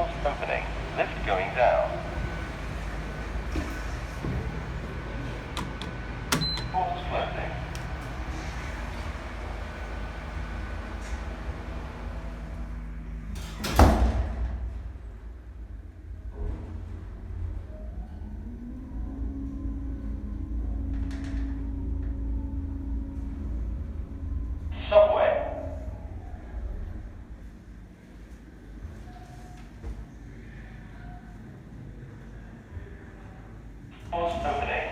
Doors opening. Lift going down. Doors closing. Subway. Doors opening.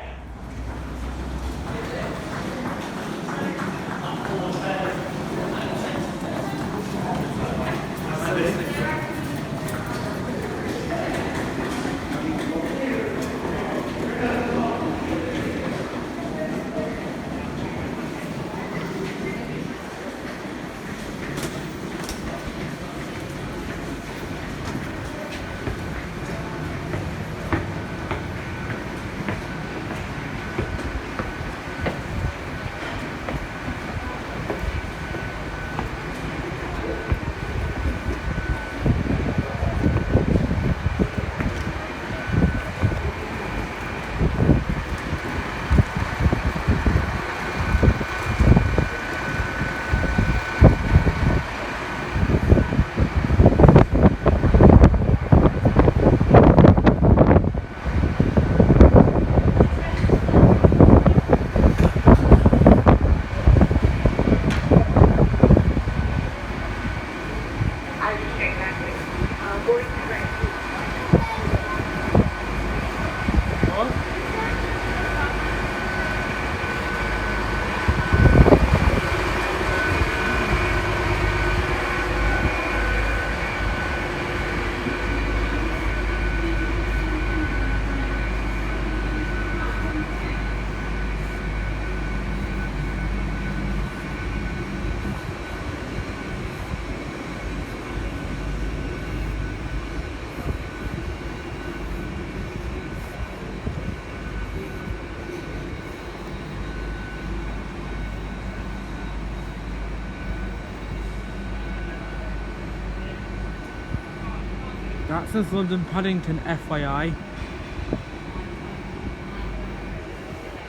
That says London Paddington, FYI.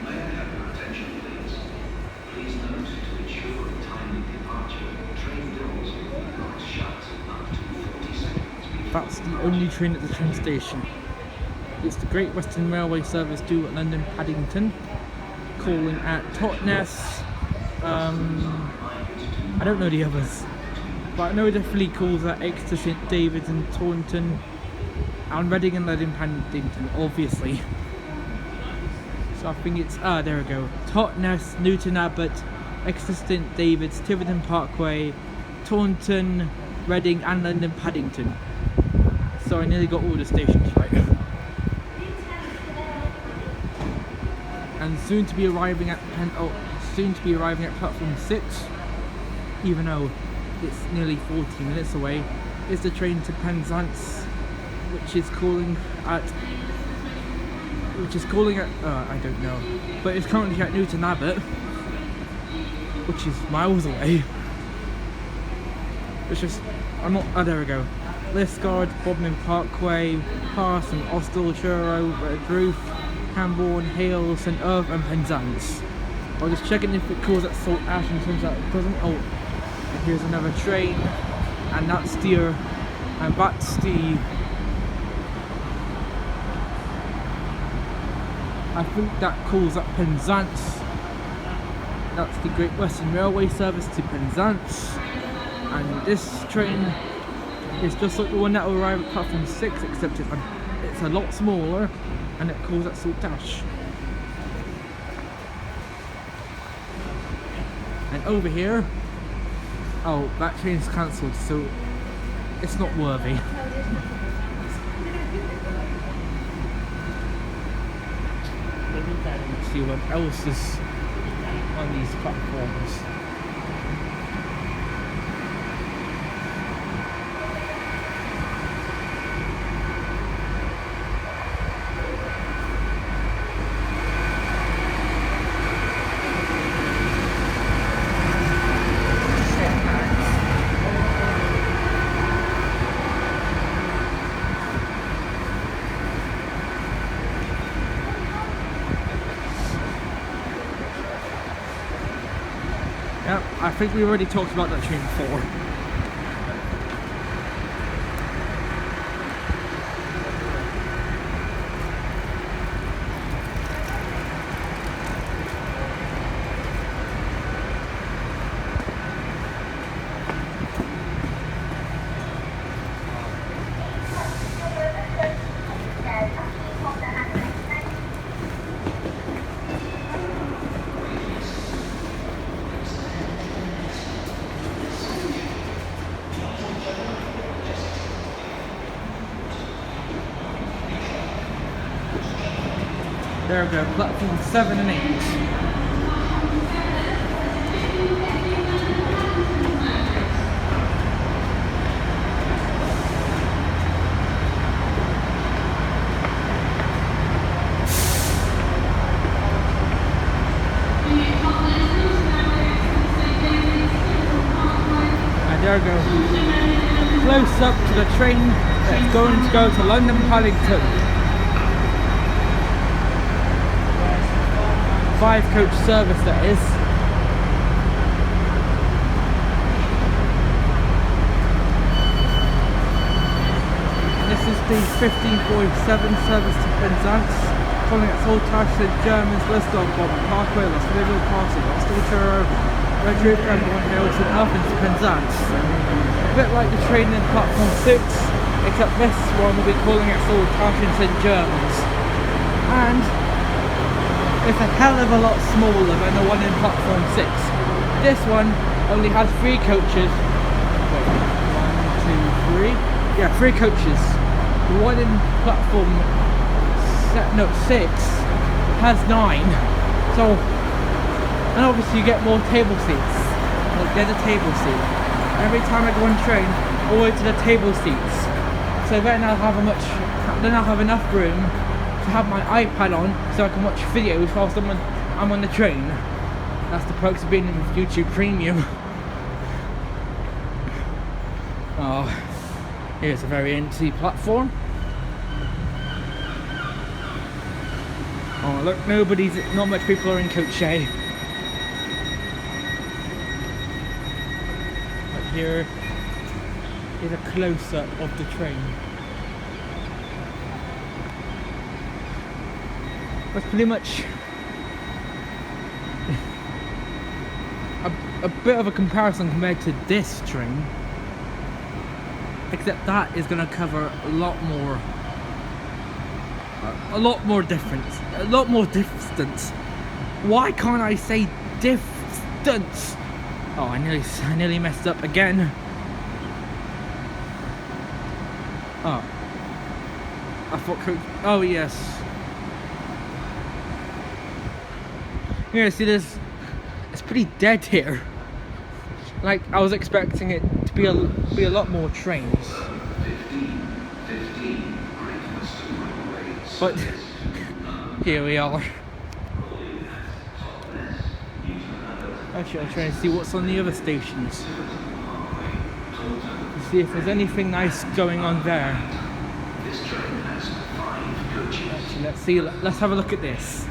May I have your attention, please? Please note, to ensure a timely departure, train doors will be locked shut up to 40 seconds. That's the only train at the train station. It's the Great Western Railway service due at London Paddington, calling at Totnes. I don't know the others, but I know it definitely calls at Exeter St Davids and Taunton, and Reading and London Paddington, obviously. So I think it's, there we go. Totnes, Newton Abbot, Exeter St Davids, Tiverton Parkway, Taunton, Reading and London Paddington. So I nearly got all the stations right. And soon to be arriving at platform 6, even though it's nearly 40 minutes away, is the train to Penzance, which is calling at I don't know, but it's currently at Newton Abbot, which is miles away. It's just, I'm not, there we go. Liscard, Bodmin Parkway, Pass and Austell, Truro, Redroof, Camborne, Hale, St Irv and Penzance. I was just checking if it calls at Salt Ash, and turns out it doesn't. Oh, and here's another train, and that's the I think that calls at Penzance. That's the Great Western Railway service to Penzance, and this train is just like the one that will arrive at platform 6, except it's a lot smaller, and it calls at Salt Ash. And over here, oh, that train's cancelled, so it's not worthy. Let's see what else is on these platforms. think we already talked about that train before. There we go, platform 7 and 8. And there we go. Close up to the train that's going to go to London Paddington. 5-coach service that is. And this is the 1547 service to Penzance, calling at Saltash, St Germans, Leicester, Bobby Parkway, Los Liverpool Castle, Gloucestershire, Red Roof, Cranbourne Hill, St Alphonse to Penzance. A bit like the train in platform 6, except this one will be calling at Saltash and St Germans. And it's a hell of a lot smaller than the one in platform 6. This one only has 3 coaches. Wait, 1, 2, 3. Yeah, 3 coaches. The one in platform 6 has 9. So, and obviously you get more table seats. Like, there's a table seat. Every time I go on train, all the way to the table seats. So then I'll have enough room to have my iPad on so I can watch videos whilst I'm on the train. That's the perks of being in YouTube Premium. Oh, here's a very empty platform. Oh look, not much people are in Coach A. But here is a close-up of the train. That's pretty much a bit of a comparison compared to this train, except that is going to cover a lot more distance. Why can't I say distance? Oh, I nearly messed up again. Oh, I thought. Oh yes. Yeah, see, it's pretty dead here. Like, I was expecting it to be a lot more trains. But here we are. Actually, I'm trying to see what's on the other stations. See if there's anything nice going on there. Actually, let's see. Let's have a look at this.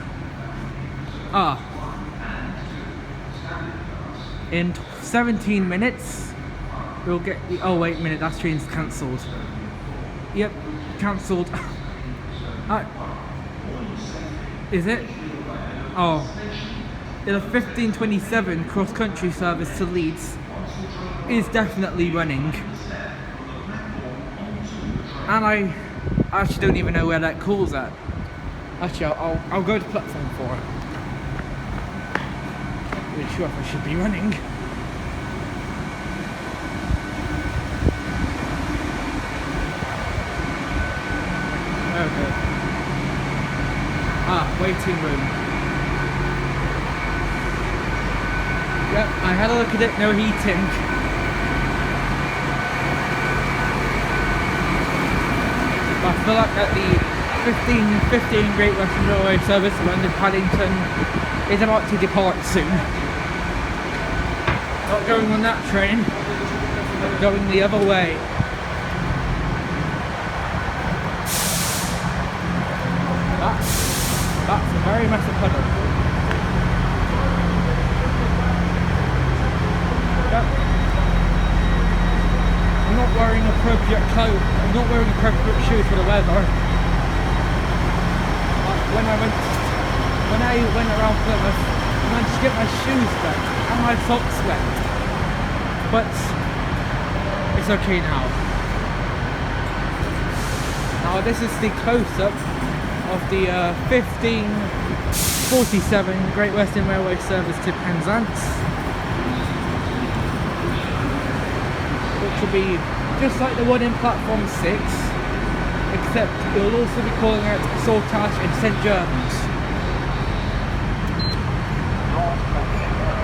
In 17 minutes, we'll get the. Oh wait a minute, that train's cancelled. Yep, cancelled. Is it? Oh, the 1527 cross-country service to Leeds is definitely running, and I actually don't even know where that call's at. Actually, I'll go to platform 4. I'm not sure if I should be running. Okay. Waiting room. Yep, I had a look at it, no heating. I feel like at the 15 Great Western Railway service to London Paddington is about to depart soon. Not going on that train, but going the other way. That's a very massive puddle. wearing appropriate clothes. I'm not wearing appropriate shoes for the weather. When I went around Plymouth, I managed to get my shoes wet and my socks wet. But it's okay now. Now this is the close-up of the 1547 Great Western Railway service to Penzance, which will be just like the one in platform 6, except it will also be calling out Saltash and St Germans.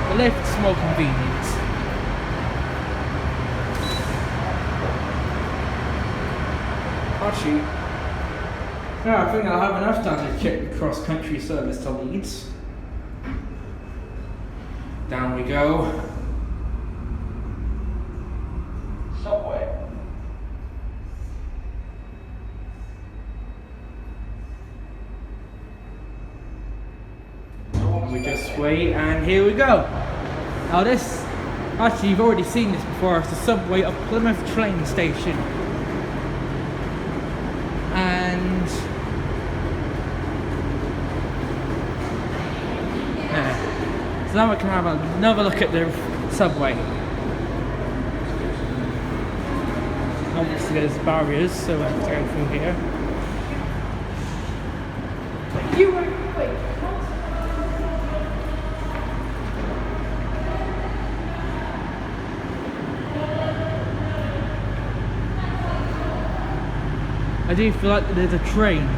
The lift's more convenient. Actually, yeah, I think I'll have enough time to check the cross-country service to Leeds. Down we go. Subway. We just wait, and here we go. Now this, actually you've already seen this before, it's the subway of Plymouth Train Station. And so now we can have another look at the subway. Obviously there's barriers, so we have to go through here. I do feel like there's a train.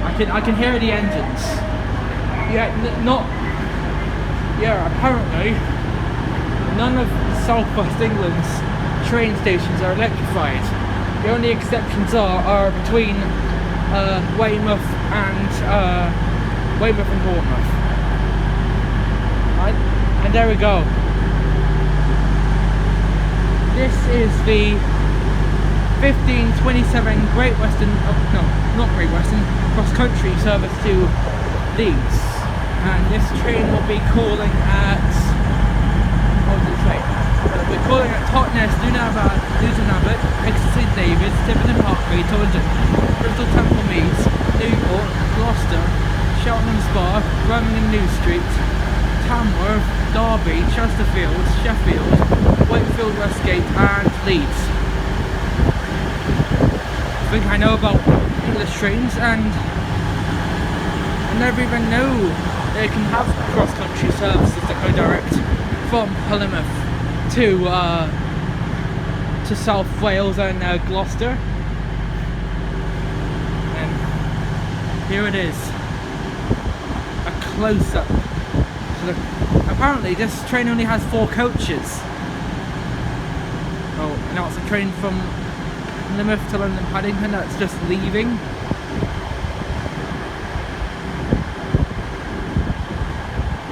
I can hear the engines. Apparently none of Southwest England's train stations are electrified. The only exceptions are between Weymouth and Bournemouth. And there we go. This is the 1527 Great Western, cross-country service to Leeds, and this train will be calling at, we're calling at Totnes, Newton Abbot, Exeter St Davids, Devon Parkway, Taunton, Bristol Temple Meads, Newport, Gloucester, Cheltenham Spa, Birmingham New Street, Tamworth, Derby, Chesterfield, Sheffield, Wakefield Westgate and Leeds. I think I know about English trains, and I never even knew they can have cross-country services that go direct from Plymouth to South Wales and Gloucester. And here it is, a close-up. So apparently this train only has 4 coaches. Oh, now it's a train from Plymouth to London Paddington that's just leaving.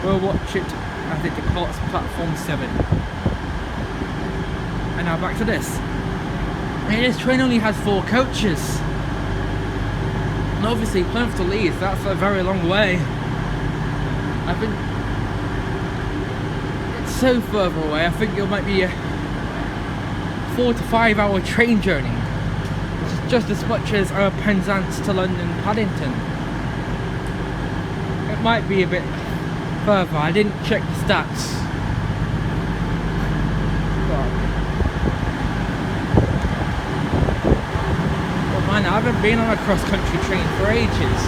We'll watch it as it departs platform 7. And now back to this. And this train only has 4 coaches. And obviously Plymouth to Leeds, that's a very long way. It's so further away, I think it might be a 4 to 5 hour train journey. Just as much as Penzance to London Paddington. It might be a bit further, I didn't check the stats. But man, I haven't been on a cross-country train for ages.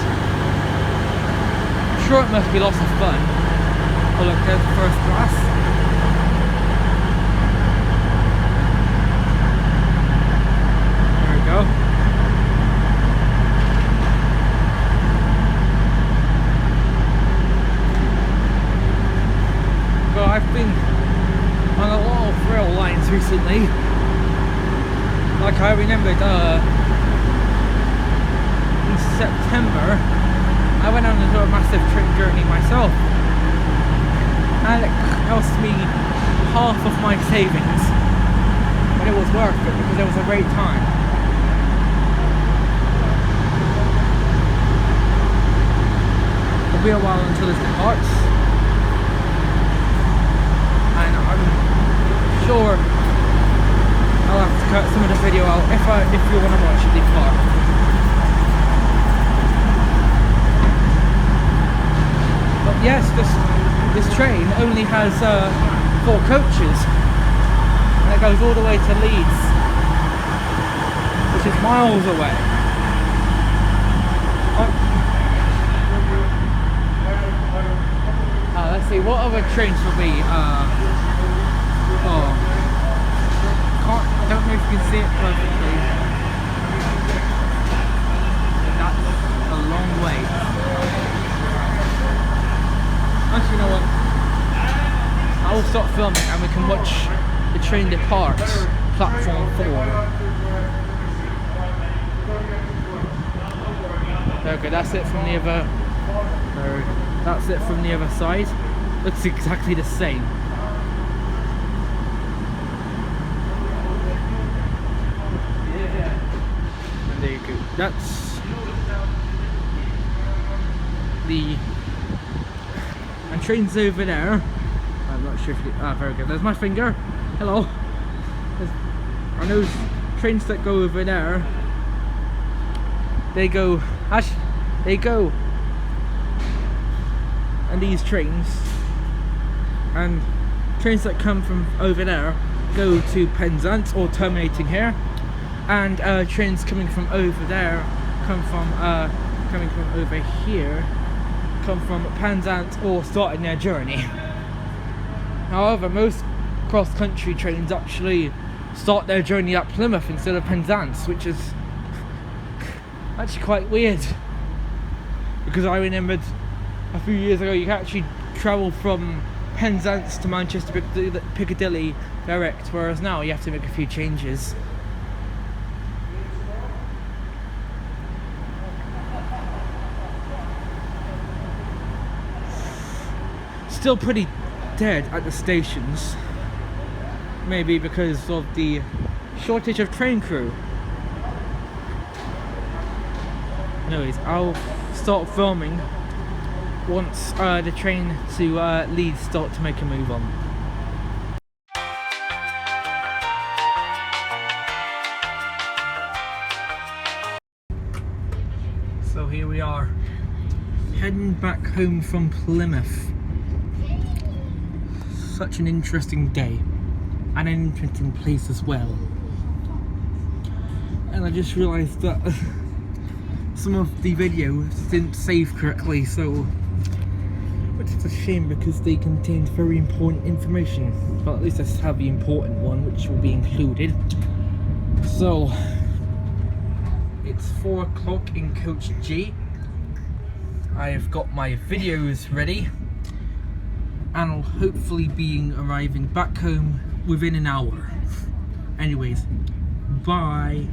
I'm sure it must be lots of fun. Oh look, there's first class. There we go. Well, I've been on a lot of rail lines recently. Like I remembered in September I went on a massive train journey myself, and it cost me half of my savings, but it was worth it because it was a great time. It'll be a while until this departs, and I'm sure have to cut some of the video out if you want to watch it in part. But yes, this train only has 4 coaches, and it goes all the way to Leeds, which is miles away. Let's see, what other trains will be? I don't know if you can see it perfectly. That's a long way. Actually, you know what? I'll stop filming and we can watch the train depart platform 4. Okay, that's it from the other. That's it from the other side. Looks exactly the same. And there you go. That's the. And train's over there. I'm not sure if you. Very good. There's my finger. Hello. And those trains that go over there. They go. They go. And these trains and trains that come from over there go to Penzance or terminating here, and trains coming from over there coming from over here come from Penzance or starting their journey. However, most cross-country trains actually start their journey at Plymouth instead of Penzance, which is actually quite weird, because I remembered a few years ago you can actually travel from Penzance to Manchester Piccadilly direct, whereas now you have to make a few changes. Still pretty dead at the stations, maybe because of the shortage of train crew. Anyways, I'll start filming once the train to Leeds start to make a move on. So here we are, heading back home from Plymouth. Such an interesting day, and an interesting place as well. And I just realised that some of the videos didn't save correctly, so which is a shame because they contained very important information. But at least I have the important one, which will be included. So it's 4 o'clock in coach G. I've got my videos ready, and I'll hopefully be arriving back home within an hour. Anyways, bye.